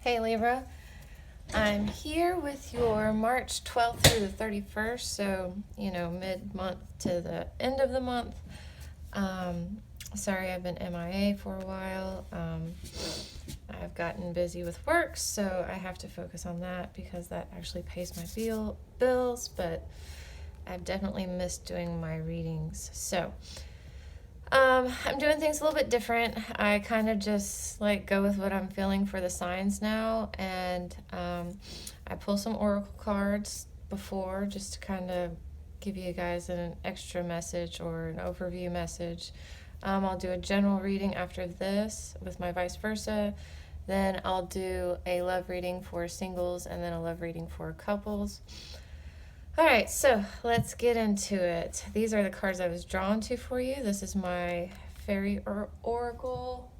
Hey Libra, I'm here with your March 12th through the 31st, so mid-month to the end of the month. Sorry I've been MIA for a while. I've gotten busy with work, so I have to focus on that because that actually pays my bills, but I've definitely missed doing my readings. So I'm doing things a little bit different. I kind of just go with what I'm feeling for the signs now, and I pull some oracle cards before just to kind of give you guys an extra message or an overview message. I'll do a general reading after this with my vice versa. Then I'll do a love reading for singles and then a love reading for couples. All right, so let's get into it. These are the cards I was drawn to for you. This is my Faery Oracle.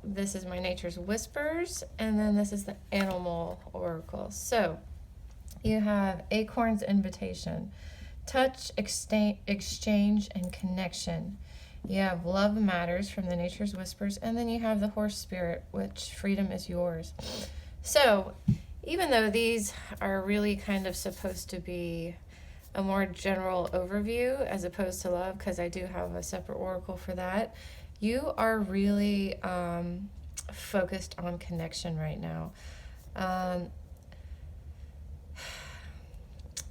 This is my Nature's Whispers, and then this is the Animal Oracle. So you have Acorn's Invitation, Touch, Exchange, and Connection. You have Love Matters from the Nature's Whispers, and then you have the Horse Spirit, which freedom is yours. So even though these are really kind of supposed to be a more general overview as opposed to love, because I do have a separate oracle for that, you are really focused on connection right now.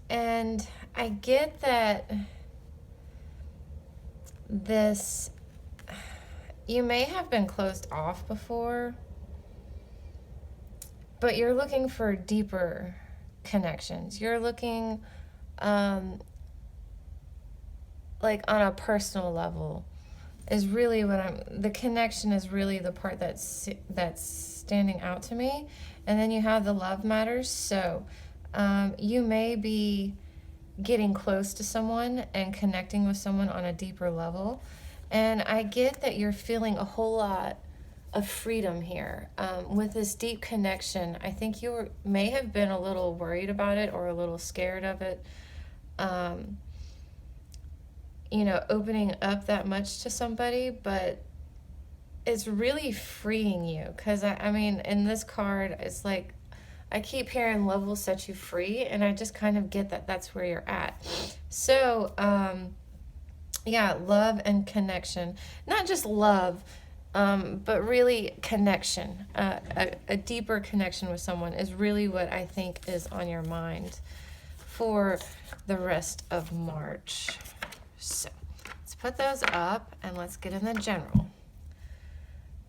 And I get that you may have been closed off before, but you're looking for deeper connections. You're looking on a personal level is really the connection is really the part that's standing out to me. And then you have the love matters. So you may be getting close to someone and connecting with someone on a deeper level. And I get that you're feeling a whole lot of freedom here. With this deep connection, I think you may have been a little worried about it or a little scared of it, opening up that much to somebody, but it's really freeing you. Because, I mean, in this card, it's like, I keep hearing love will set you free, and I just kind of get that that's where you're at. So, love and connection. Not just love, but really connection, a deeper connection with someone is really what I think is on your mind for the rest of March. So let's put those up and let's get in the general.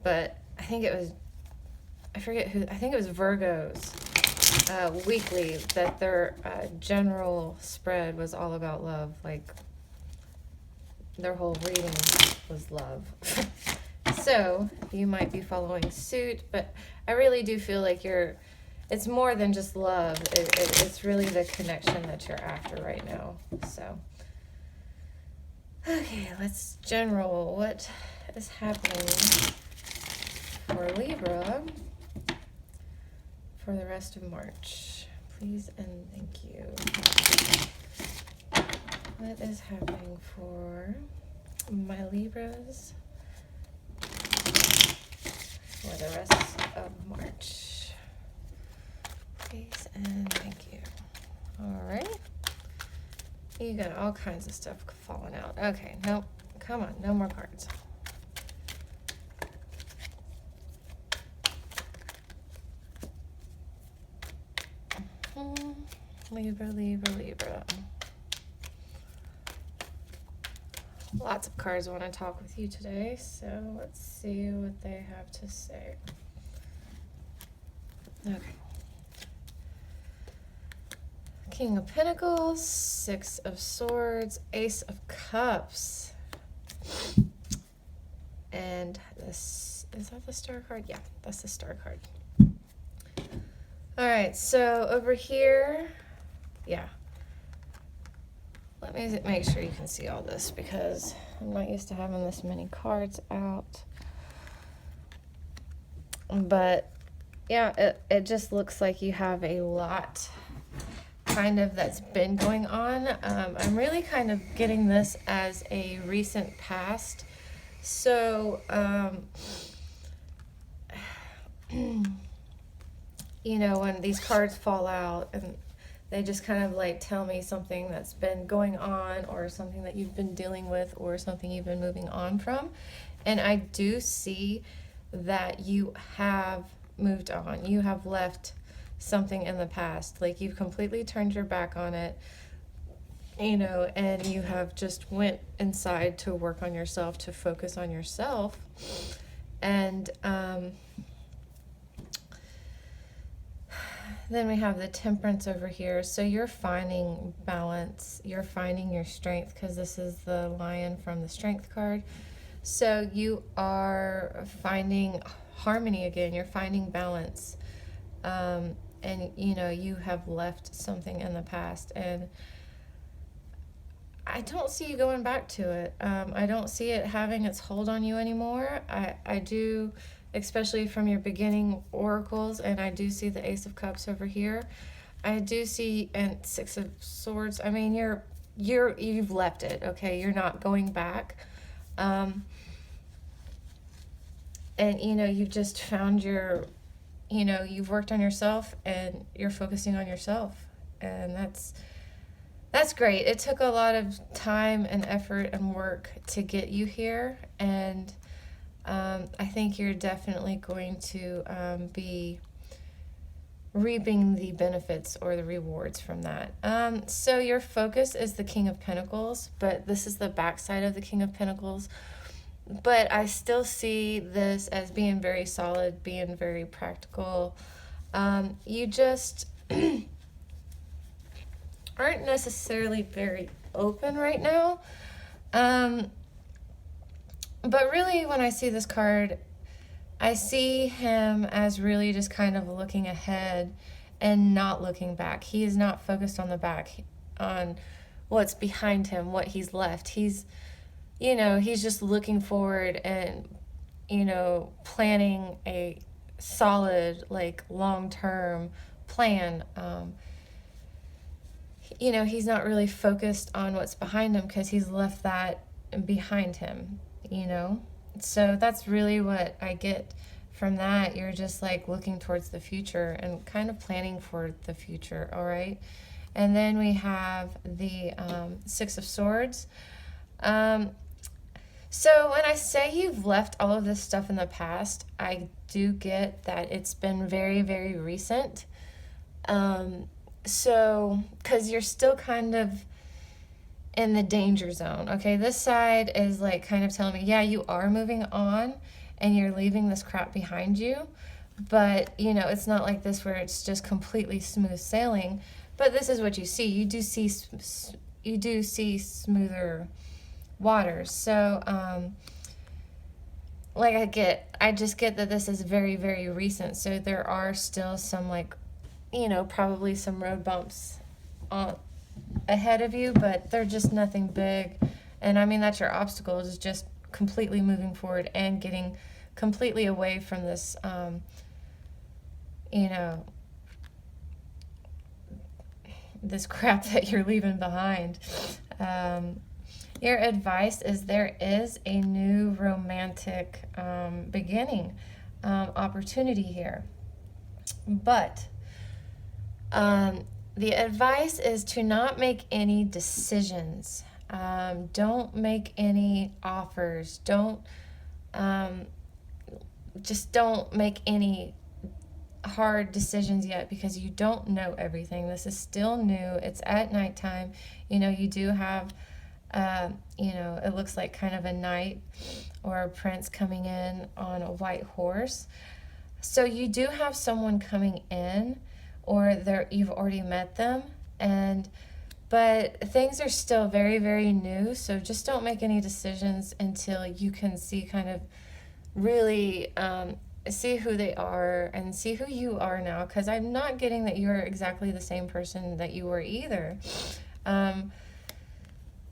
But I think it was Virgo's weekly that their general spread was all about love. Like their whole reading was love. So you might be following suit, but I really do feel like it's more than just love. It's really the connection that you're after right now. So, okay, let's general what is happening for Libra for the rest of March. Please and thank you. What is happening for my Libras for the rest of March? Please and thank you. All right. You got all kinds of stuff falling out. Okay, nope. Come on, no more cards. Libra. Lots of cards want to talk with you today, so let's see what they have to say. Okay. King of Pentacles, Six of Swords, Ace of Cups. And this, is that the Star card? Yeah, that's the Star card. All right, so over here, yeah. Let me make sure you can see all this because I'm not used to having this many cards out. But yeah, it just looks like you have a lot kind of that's been going on. I'm really kind of getting this as a recent past. So you know, when these cards fall out and they just kind of like tell me something that's been going on or something that you've been dealing with or something you've been moving on from. And I do see that you have moved on. You have left something in the past. Like you've completely turned your back on it, you know, and you have just went inside to work on yourself, to focus on yourself. And then we have the Temperance over here. So you're finding balance. You're finding your strength, because this is the Lion from the Strength card. So you are finding harmony again. You're finding balance. And, you know, you have left something in the past. And I don't see you going back to it. I don't see it having its hold on you anymore. I do, especially from your beginning oracles, and I do see the Ace of Cups over here. I do see, and Six of Swords. I mean, you've left it, okay? You're not going back. And, you know, you've just found your, you know, you've worked on yourself and you're focusing on yourself. And that's great. It took a lot of time and effort and work to get you here. And I think you're definitely going to be reaping the benefits or the rewards from that. So your focus is the King of Pentacles, but this is the backside of the King of Pentacles. But I still see this as being very solid, being very practical. You just aren't necessarily very open right now. But really, when I see this card, I see him as really just kind of looking ahead and not looking back. He is not focused on the back, on what's behind him, what he's left. He's, you know, he's just looking forward and, you know, planning a solid, like, long-term plan. You know, he's not really focused on what's behind him because he's left that behind him, you know? So that's really what I get from that. You're just like looking towards the future and kind of planning for the future, all right? And then we have the Six of Swords. So when I say you've left all of this stuff in the past, I do get that it's been very, very recent. So, because you're still kind of in the danger zone, okay? This side is like kind of telling me, yeah, you are moving on and you're leaving this crap behind you. But, you know, it's not like this where it's just completely smooth sailing. But this is what you see. You do see smoother waters. So, like I just get that this is very, very recent. So there are still some, like, you know, probably some road bumps ahead of you, but they're just nothing big. And I mean, that's your obstacle, is just completely moving forward and getting completely away from this, you know, this crap that you're leaving behind. Your advice is there is a new romantic beginning opportunity here. But the advice is to not make any decisions. Don't make any offers. Just don't make any hard decisions yet, because you don't know everything. This is still new. It's at nighttime. You know, you do have, you know, it looks like kind of a knight or a prince coming in on a white horse. So you do have someone coming in, or you've already met them, but things are still very, very new. So just don't make any decisions until you can see, kind of really see who they are and see who you are now, because I'm not getting that you're exactly the same person that you were either.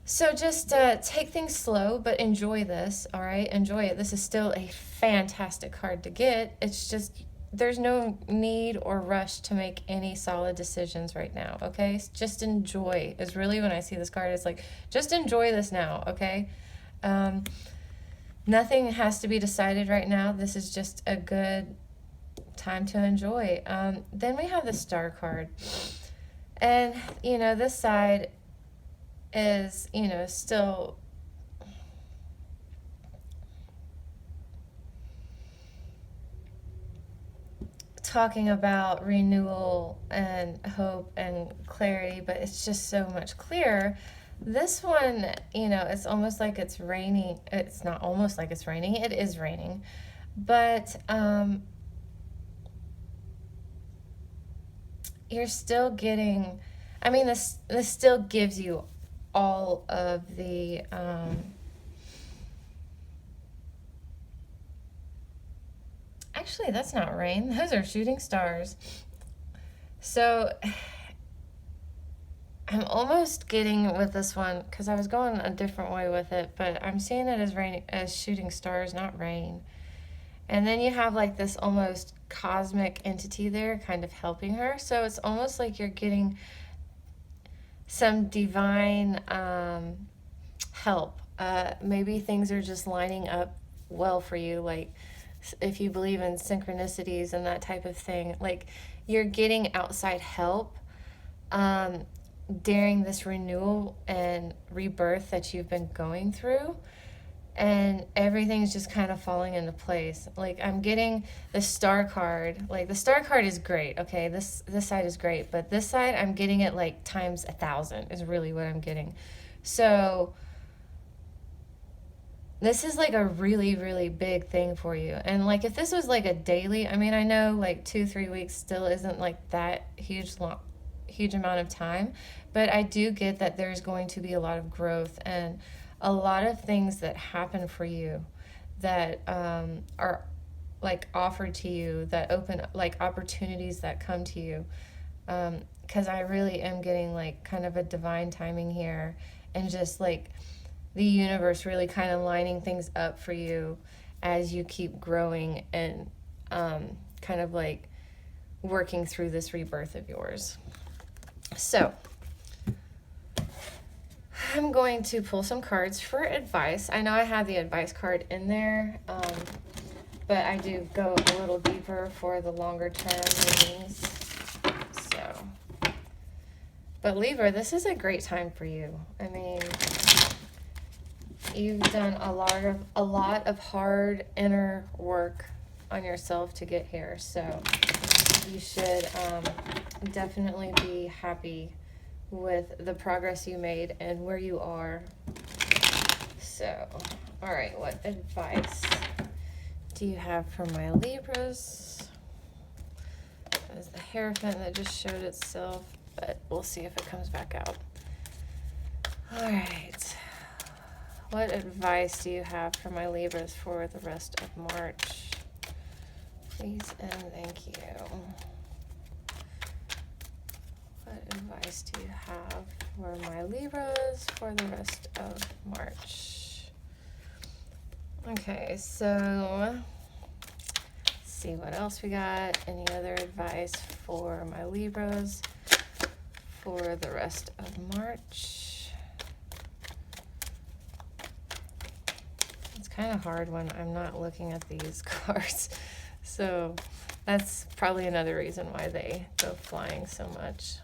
So just take things slow, but enjoy this, all right? Enjoy it. This is still a fantastic card to get. It's just, there's no need or rush to make any solid decisions right now, okay? Just enjoy is really, when I see this card, it's like, just enjoy this now, okay? Nothing has to be decided right now. This is just a good time to enjoy. Then we have the Star card. And, you know, this side is, you know, still talking about renewal and hope and clarity, but it's just so much clearer. This one, you know, it's almost like it's raining. It's not almost like it's raining. It is raining. But you're still getting, I mean, this still gives you all of the actually, that's not rain. Those are shooting stars. So I'm almost getting with this one, because I was going a different way with it, but I'm seeing it as rain, as shooting stars, not rain. And then you have like this almost cosmic entity there kind of helping her. So it's almost like you're getting some divine help. Maybe things are just lining up well for you, like if you believe in synchronicities and that type of thing, like you're getting outside help during this renewal and rebirth that you've been going through, and everything's just kind of falling into place. Like I'm getting the Star card. Like the Star card is great, okay, this side is great, but this side I'm getting it like times 1,000 is really what I'm getting. So this is like a really, really big thing for you. And like if this was like a daily, I mean, I know like 2-3 weeks still isn't like that huge amount of time, but I do get that there's going to be a lot of growth and a lot of things that happen for you that are like offered to you, that open like opportunities that come to you, because I really am getting like kind of a divine timing here, and just like the universe really kind of lining things up for you as you keep growing and kind of like working through this rebirth of yours. So I'm going to pull some cards for advice. I know I have the advice card in there, but I do go a little deeper for the longer term readings. So, but Libra, this is a great time for you. I mean, you've done a lot of hard inner work on yourself to get here, so you should definitely be happy with the progress you made and where you are. So, all right, what advice do you have for my Libras? There's the Hierophant that just showed itself, but we'll see if it comes back out. All right. What advice do you have for my Libras for the rest of March? Please and thank you. What advice do you have for my Libras for the rest of March? Okay, so let's see what else we got. Any other advice for my Libras for the rest of March? It's kind of hard when I'm not looking at these cards, so that's probably another reason why they go flying so much.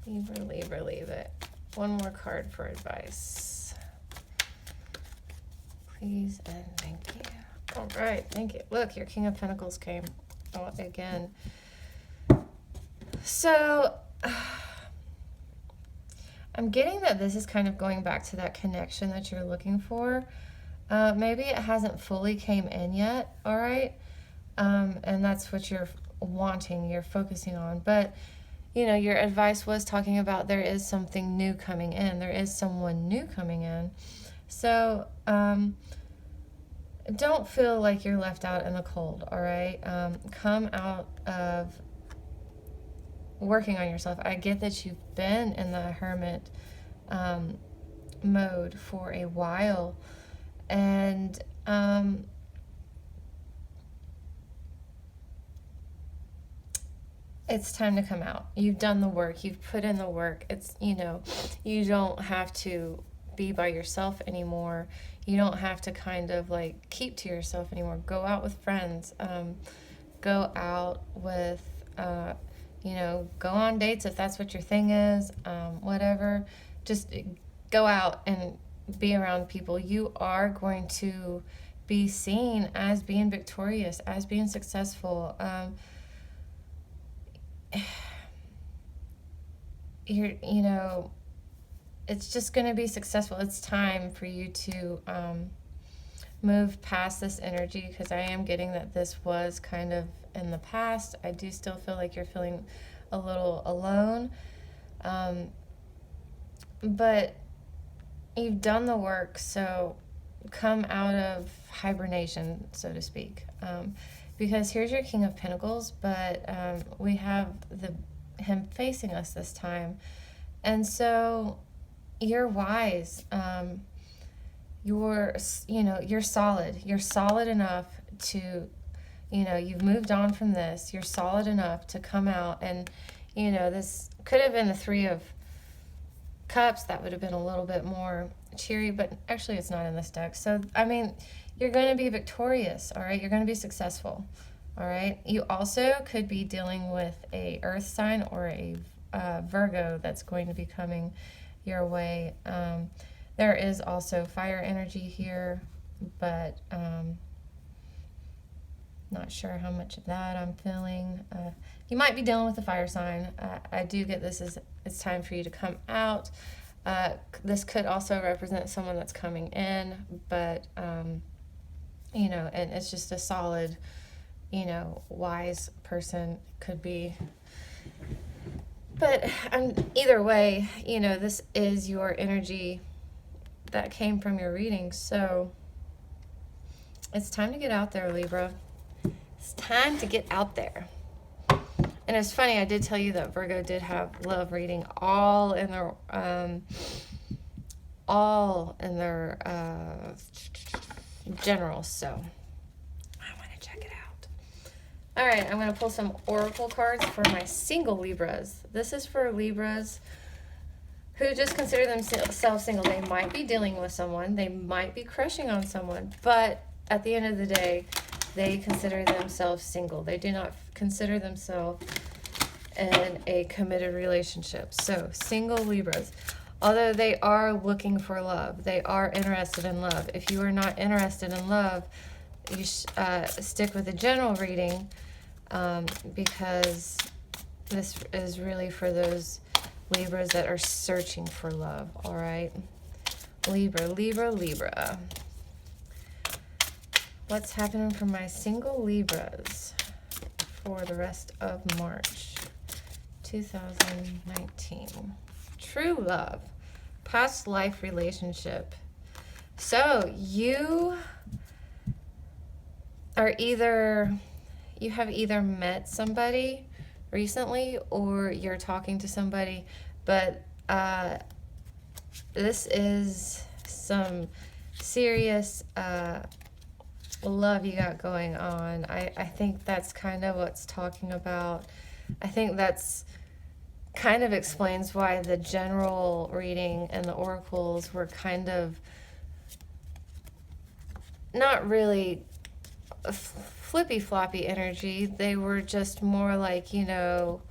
Libra, Libra, leave it. One more card for advice. Please and thank you. All right, thank you. Look, your King of Pentacles came out again. So, I'm getting that this is kind of going back to that connection that you're looking for. Maybe it hasn't fully came in yet, all right? And that's what you're wanting, you're focusing on. But you know, your advice was talking about there is something new coming in. There is someone new coming in. So don't feel like you're left out in the cold, all right? Come out of working on yourself. I get that you've been in the hermit mode for a while. And it's time to come out. You've done the work. You've put in the work. It's, you know, you don't have to be by yourself anymore. You don't have to kind of like keep to yourself anymore. Go out with friends. Go out with, you know, go on dates if that's what your thing is. Whatever. Just go out and be around people. You are going to be seen as being victorious, as being successful. You know, it's just going to be successful. It's time for you to move past this energy, because I am getting that this was kind of in the past. I do still feel like you're feeling a little alone, but you've done the work, so come out of hibernation, so to speak, because here's your King of Pentacles, but we have him facing us this time, and so you're wise. You're solid enough to, you know, you've moved on from this. You're solid enough to come out, and, you know, this could have been the Three of Cups. That would have been a little bit more cheery, but actually it's not in this deck. So, I mean, you're going to be victorious, all right? You're going to be successful, all right? You also could be dealing with a earth sign or a Virgo that's going to be coming your way. There is also fire energy here, but not sure how much of that I'm feeling. You might be dealing with a fire sign. I do get this as it's time for you to come out. This could also represent someone that's coming in, but, you know, and it's just a solid, you know, wise person could be. But either way, you know, this is your energy that came from your reading. So it's time to get out there, Libra. It's time to get out there. And it's funny, I did tell you that Virgo did have love reading all in their general. So I want to check it out. All right, I'm going to pull some oracle cards for my single Libras. This is for Libras who just consider themselves single. They might be dealing with someone. They might be crushing on someone. But at the end of the day, they consider themselves single. They do not consider themselves in a committed relationship. So, single Libras. Although they are looking for love. They are interested in love. If you are not interested in love, you stick with the general reading, because this is really for those Libras that are searching for love, all right? Libra, Libra, Libra. What's happening for my single Libras for the rest of March 2019? True love, past life relationship. So you have either met somebody recently or you're talking to somebody, but this is some serious love you got going on. I think that's kind of what's talking about. I think that's kind of explains why the general reading and the oracles were kind of not really flippy floppy energy. They were just more like, you know,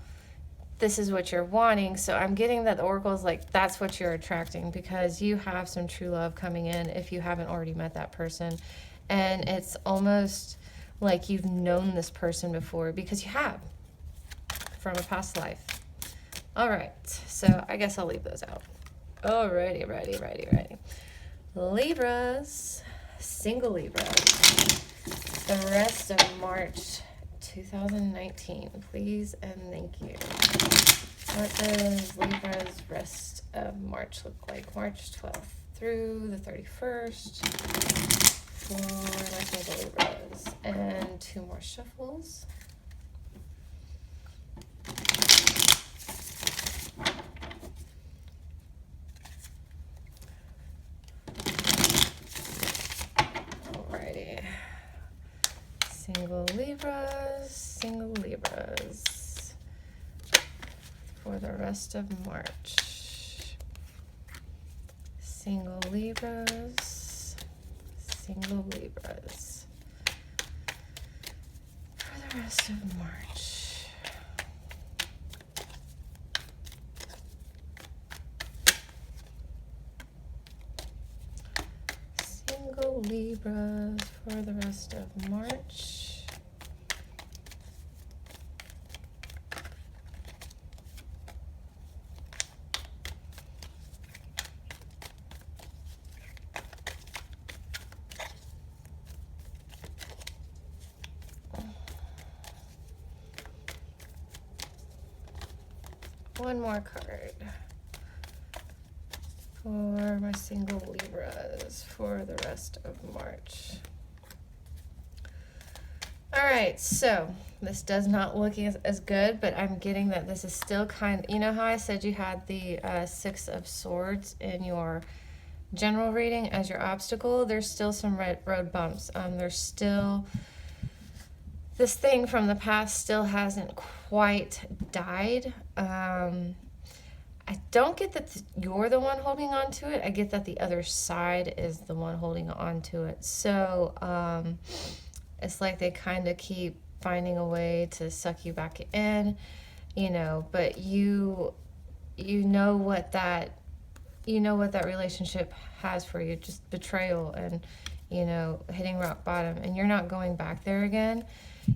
this is what you're wanting. So I'm getting that the oracle is like, that's what you're attracting, because you have some true love coming in if you haven't already met that person. And it's almost like you've known this person before, because you have, from a past life. All right, so I guess I'll leave those out. Alrighty, righty. Libras, single Libras, the rest of March 2019, please and thank you. What does Libra's rest of March look like? March 12th through the 31st for my single Libras. And 2 more shuffles. Alrighty. Single Libras for the rest of March. single Libras. Single Libras. For the rest of March. Single Libras for the rest of March. One more card for my single Libras for the rest of March. All right, so this does not look as good, but I'm getting that this is still kind of, you know how I said you had the Six of Swords in your general reading as your obstacle? There's still some road bumps. There's still, this thing from the past still hasn't quite died. I don't get that you're the one holding on to it. I get that the other side is the one holding on to it. So it's like they kind of keep finding a way to suck you back in, you know, but you know what that relationship has for you, just betrayal and, you know, hitting rock bottom, and you're not going back there again.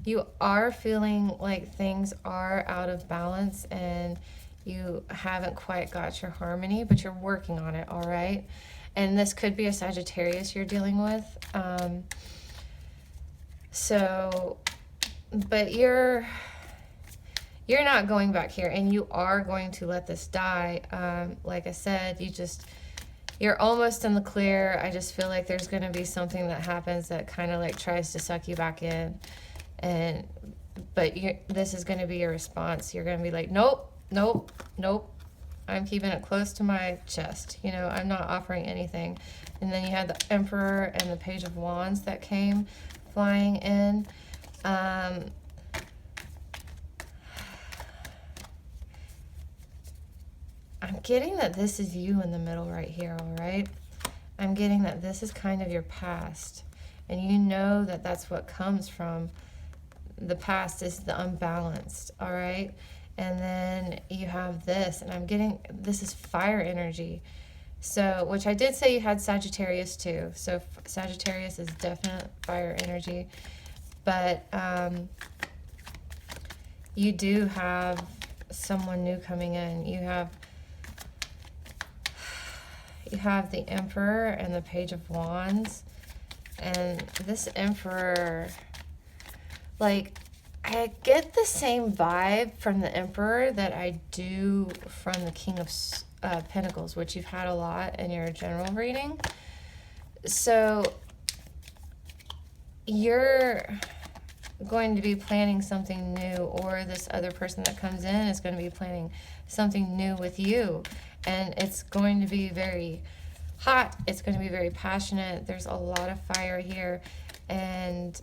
You are feeling like things are out of balance and you haven't quite got your harmony, but you're working on it, all right? And this could be a Sagittarius you're dealing with. But you're not going back here, and you are going to let this die. Like I said, you're almost in the clear. I just feel like there's going to be something that happens that kind of like tries to suck you back in. But this is going to be your response. You're going to be like, nope, nope, nope. I'm keeping it close to my chest. You know, I'm not offering anything. And then you had the Emperor and the Page of Wands that came flying in. I'm getting that this is you in the middle right here, all right? I'm getting that this is kind of your past. And you know that that's what comes from the past, is the unbalanced, all right? And then you have this, and I'm getting, this is fire energy. So, which I did say you had Sagittarius too. So Sagittarius is definite fire energy. But you do have someone new coming in. You have the Emperor and the Page of Wands. And this Emperor, like, I get the same vibe from the Emperor that I do from the King of Pentacles, which you've had a lot in your general reading. So you're going to be planning something new, or this other person that comes in is going to be planning something new with you. And it's going to be very hot. It's going to be very passionate. There's a lot of fire here. And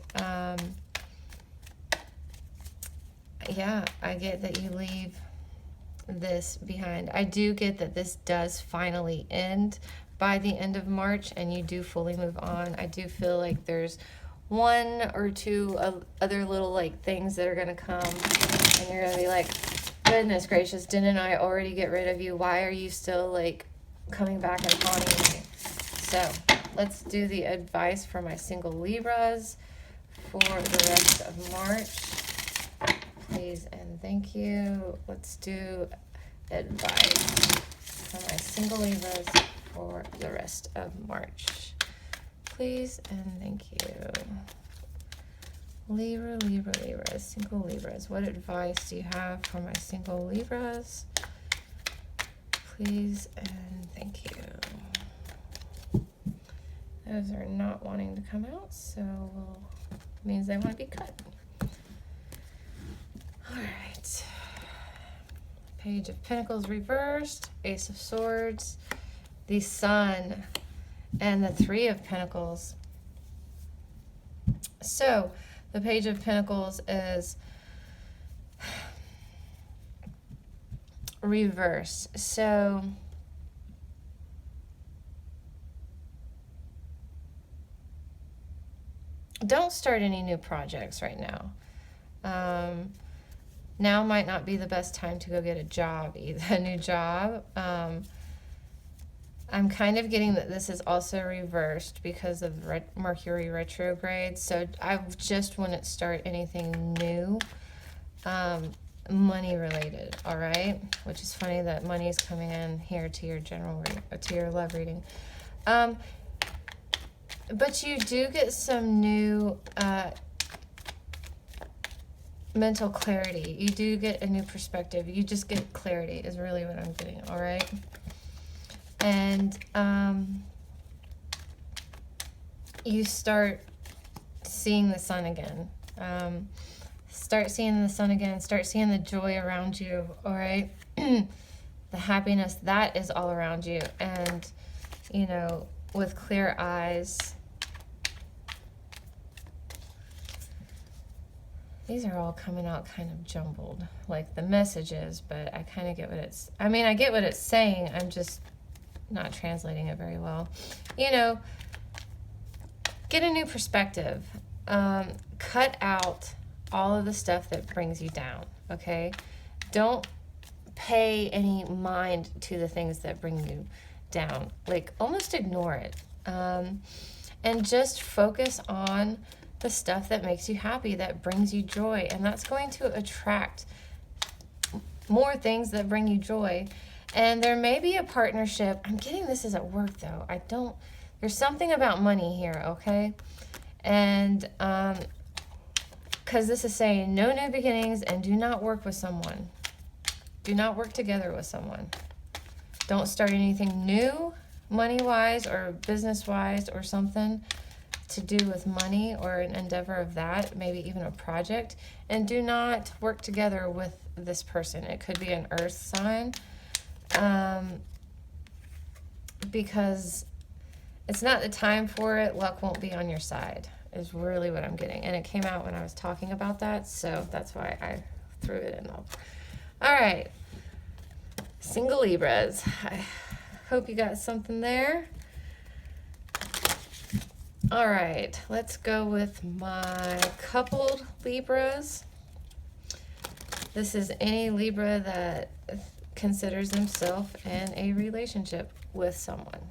yeah, I get that you leave this behind. I do get that this does finally end by the end of March, and you do fully move on. I do feel like there's one or two other little like things that are going to come, and you're going to be like, goodness gracious, didn't I already get rid of you? Why are you still like coming back and haunting me? So let's do the advice for my single Libras for the rest of March. Please and thank you. Let's do advice for my single Libras for the rest of March. Please and thank you. Libra, Libra, Libras, single Libras. What advice do you have for my single Libras? Please and thank you. Those are not wanting to come out, so means they want to be cut. All right. Page of Pentacles reversed, Ace of Swords, the Sun, and the Three of Pentacles. So the Page of Pentacles is reversed. So don't start any new projects right now. Now might not be the best time to go get a job, either a new job. I'm kind of getting that this is also reversed because of Mercury retrograde. So I just wouldn't start anything new, money related. All right, which is funny that money is coming in here to your to your love reading. But you do get some new mental clarity. You do get a new perspective. You just get clarity is really what I'm getting. All right. And you start seeing the sun again. Start seeing the sun again. Start seeing the joy around you, all right? The happiness, that is all around you. And, you know, with clear eyes. These are all coming out kind of jumbled, like the messages, but I kind of get what it's... I mean, I get what it's saying. I'm just not translating it very well. You know, get a new perspective. Cut out all of the stuff that brings you down, okay? Don't pay any mind to the things that bring you down. Like, almost ignore it. And just focus on the stuff that makes you happy, that brings you joy. And that's going to attract more things that bring you joy. And there may be a partnership. I'm getting this is at work, though. There's something about money here, okay? And because this is saying no new beginnings and do not work with someone. Do not work together with someone. Don't start anything new, money-wise or business-wise or something to do with money or an endeavor of that, maybe even a project. And do not work together with this person. It could be an earth sign. Because it's not the time for it. Luck won't be on your side is really what I'm getting. And it came out when I was talking about that, so that's why I threw it in. All right, single Libras. I hope you got something there. All right, let's go with my coupled Libras. This is any Libra that considers themselves in a relationship with someone.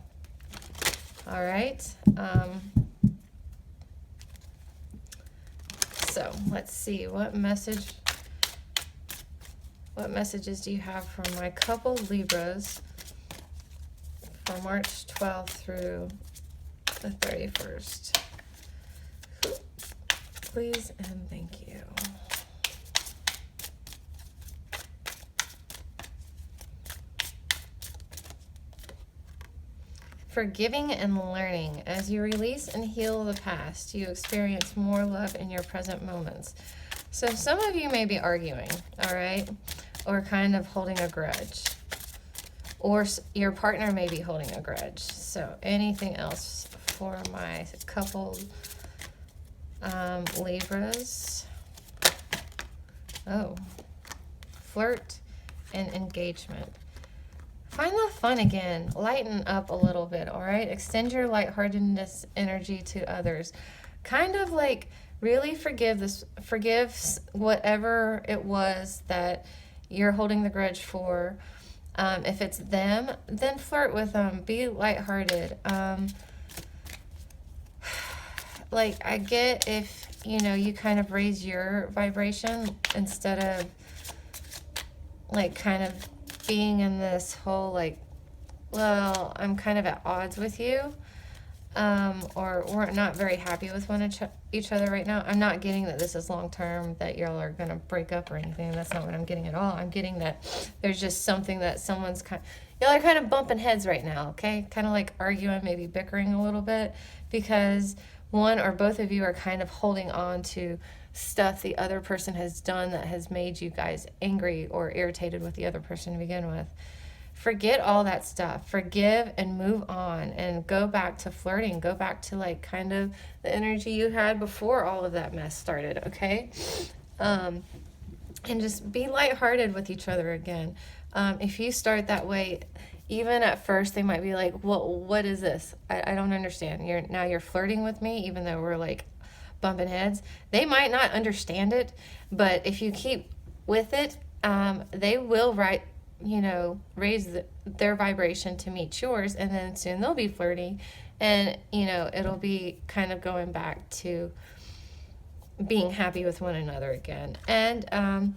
All right. So let's see what messages do you have for my coupled Libras for March 12th through the 31st. Please and thank you. Forgiving and learning. As you release and heal the past, you experience more love in your present moments. So some of you may be arguing, all right? Or kind of holding a grudge. Or your partner may be holding a grudge. So anything else for my couple Libras? Oh, flirt and engagement. Find the fun again. Lighten up a little bit, all right? Extend your lightheartedness energy to others. Kind of like really forgive whatever it was that you're holding the grudge for. If it's them, then flirt with them. Be lighthearted. Like, I get if, you know, you kind of raise your vibration instead of, like, kind of being in this whole, like, well, I'm kind of at odds with you, or we're not very happy with each other right now. I'm not getting that this is long-term, that y'all are going to break up or anything. That's not what I'm getting at all. I'm getting that there's just something that y'all are kind of bumping heads right now, okay? Kind of like arguing, maybe bickering a little bit, because one or both of you are kind of holding on to stuff the other person has done that has made you guys angry or irritated with the other person to begin with. Forget all that stuff. Forgive and move on and go back to flirting. Go back to, like, kind of the energy you had before all of that mess started, okay? And just be lighthearted with each other again. If you start that way, even at first they might be like, well, what is this? I don't understand. You're flirting with me even though we're, like, bumping heads. They might not understand it, but if you keep with it, they will raise their vibration to meet yours, and then soon they'll be flirty, and it'll be kind of going back to being happy with one another again. And I'm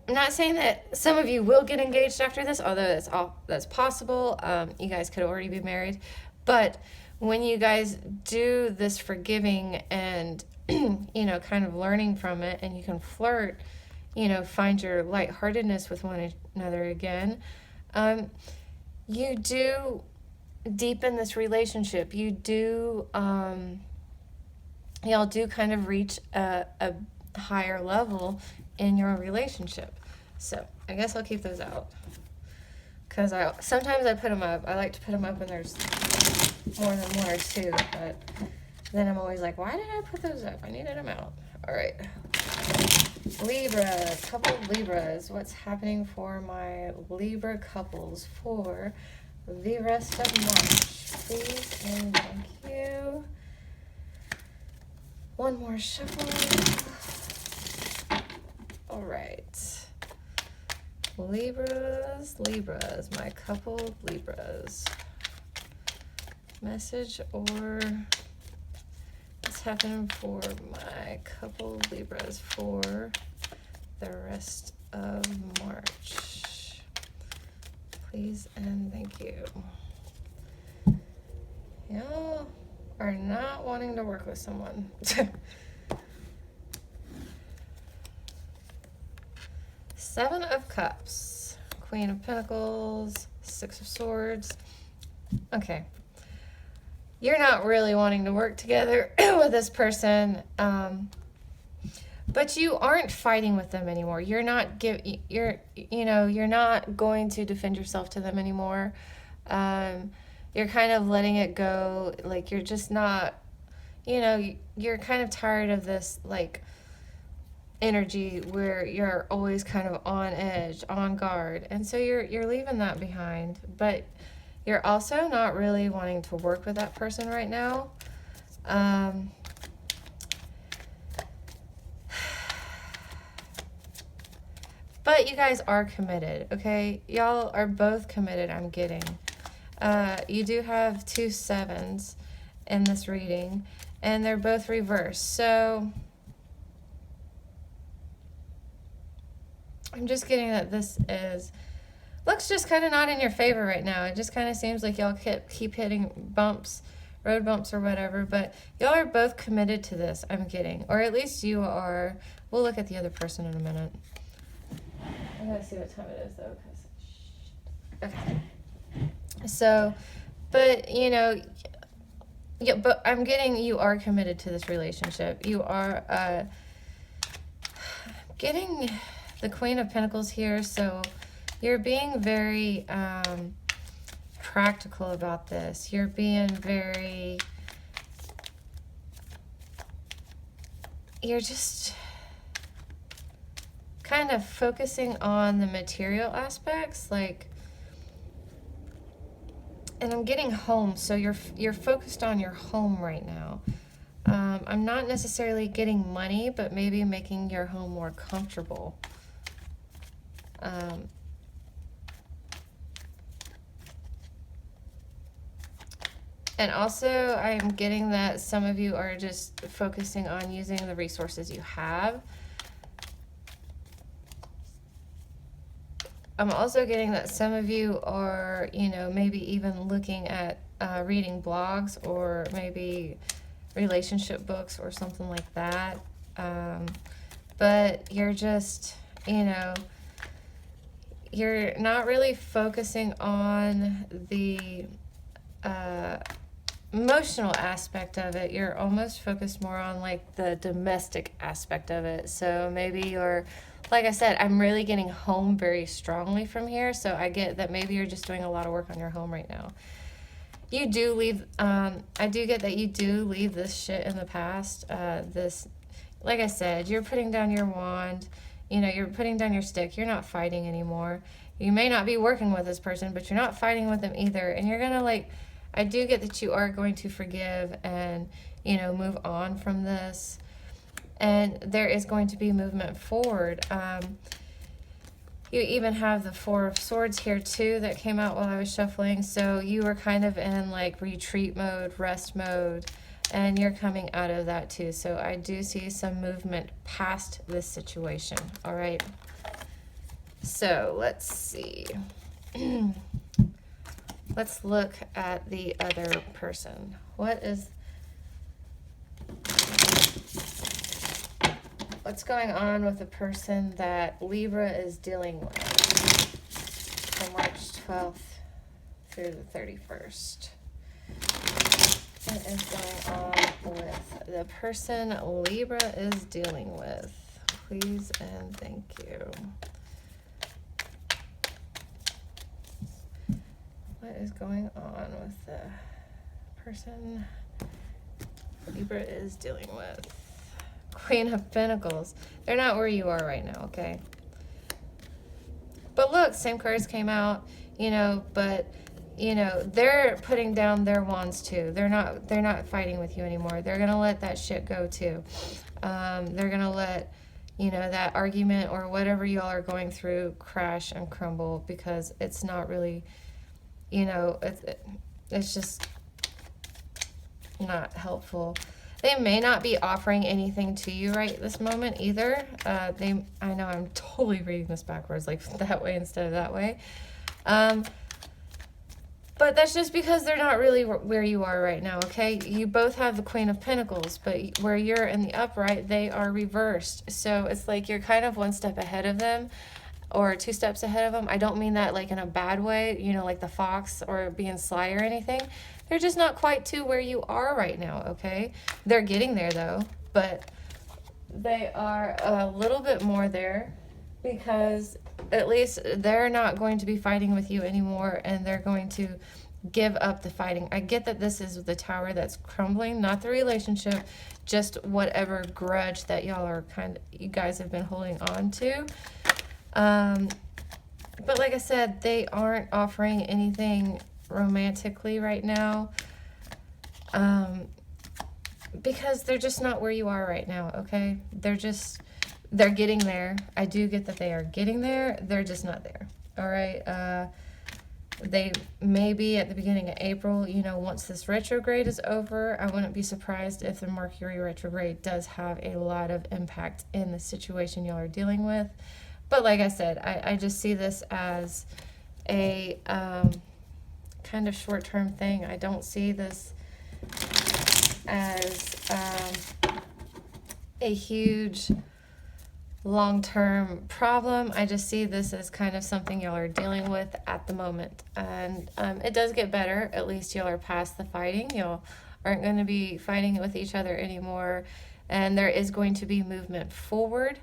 not saying that some of you will get engaged after this, although that's possible. You guys could already be married, but when you guys do this forgiving and kind of learning from it, and you can flirt, find your lightheartedness with one another again, you do deepen this relationship. You do, y'all do kind of reach a higher level in your relationship. So I guess I'll keep those out, because sometimes I put them up. I like to put them up when there's more than one or two, but then I'm always like, why did I put those up? I needed them out. All right. Libra, couple of Libras. What's happening for my Libra couples for the rest of March? Please and thank you. One more shuffle. All right. Libras, my couple Libras. Message or what's happening for my couple Libras for the rest of March? Please and thank you. Y'all are not wanting to work with someone. Seven of Cups, Queen of Pentacles, Six of Swords. Okay. You're not really wanting to work together with this person, but you aren't fighting with them anymore. You're not you're not going to defend yourself to them anymore. You're kind of letting it go. Like, you're just not, you're kind of tired of this, like, energy where you're always kind of on edge, on guard. And so you're leaving that behind, but you're also not really wanting to work with that person right now. But you guys are committed, okay? Y'all are both committed, I'm getting. You do have 2 sevens in this reading, and they're both reversed. So I'm just getting that this looks just kind of not in your favor right now. It just kind of seems like y'all keep hitting bumps, road bumps or whatever, but y'all are both committed to this, I'm getting. Or at least you are. We'll look at the other person in a minute. I gotta see what time it is though. Okay. So, but yeah, but I'm getting you are committed to this relationship. You are getting the Queen of Pentacles here, so you're being very practical about this. You're being very, you're just kind of focusing on the material aspects, like, and I'm getting home, so you're focused on your home right now. I'm not necessarily getting money, but maybe making your home more comfortable. And also, I'm getting that some of you are just focusing on using the resources you have. I'm also getting that some of you are, maybe even looking at reading blogs or maybe relationship books or something like that. But you're just, you're not really focusing on the emotional aspect of it. You're almost focused more on like the domestic aspect of it. So maybe you're, like I said, I'm really getting home very strongly from here. So I get that maybe you're just doing a lot of work on your home right now. You do leave, I do get that you do leave this shit in the past. This, like I said, you're putting down your wand, you're putting down your stick. You're not fighting anymore. You may not be working with this person, but you're not fighting with them either. And you're gonna I do get that you are going to forgive and, you know, move on from this. And there is going to be movement forward. You even have the Four of Swords here too that came out while I was shuffling. So you were kind of in like retreat mode, rest mode, and you're coming out of that too. So I do see some movement past this situation. All right. So let's see. Let's look at the other person. What's going on with the person that Libra is dealing with from March 12th through the 31st? What is going on with the person Libra is dealing with? Please and thank you. What is going on with the person Libra is dealing with? Queen of Pentacles. They're not where you are right now, okay? But look, same cards came out, you know, but you know, they're putting down their wands too. They're not fighting with you anymore. They're going to let that shit go too. They're going to let, you know, that argument or whatever y'all are going through crash and crumble because it's not really, you know, it's just not helpful. They may not be offering anything to you right this moment either. I know I'm totally reading this backwards, like that way instead of that way. But that's just because they're not really where you are right now, okay? You both have the Queen of Pentacles, but where you're in the upright, they are reversed. So it's like you're kind of one step ahead of them or two steps ahead of them. I don't mean that like in a bad way, you know, like the fox or being sly or anything. They're just not quite to where you are right now, okay? They're getting there though, but they are a little bit more there because at least they're not going to be fighting with you anymore and they're going to give up the fighting. I get that this is the tower that's crumbling, not the relationship, just whatever grudge that you guys have been holding on to. But like I said, they aren't offering anything romantically right now because they're just not where you are right now, okay? They're getting there. I do get that they are getting there. They're just not there, all right? They may be at the beginning of April, you know, once this retrograde is over. I wouldn't be surprised if the Mercury retrograde does have a lot of impact in the situation y'all are dealing with. But like I said, I just see this as a kind of short-term thing. I don't see this as a huge long-term problem. I just see this as kind of something y'all are dealing with at the moment. And it does get better. At least y'all are past the fighting. Y'all aren't going to be fighting with each other anymore. And there is going to be movement forward.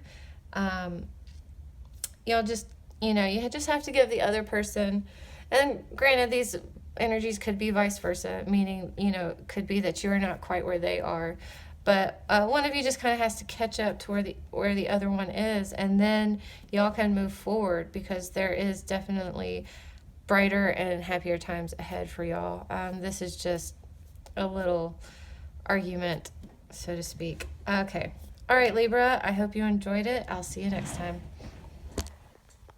Y'all just, you know, you just have to give the other person, and granted, these energies could be vice versa, meaning, you know, could be that you're not quite where they are. But one of you just kind of has to catch up to where the other one is, and then y'all can move forward because there is definitely brighter and happier times ahead for y'all. This is just a little argument, so to speak. Okay. All right, Libra, I hope you enjoyed it. I'll see you next time.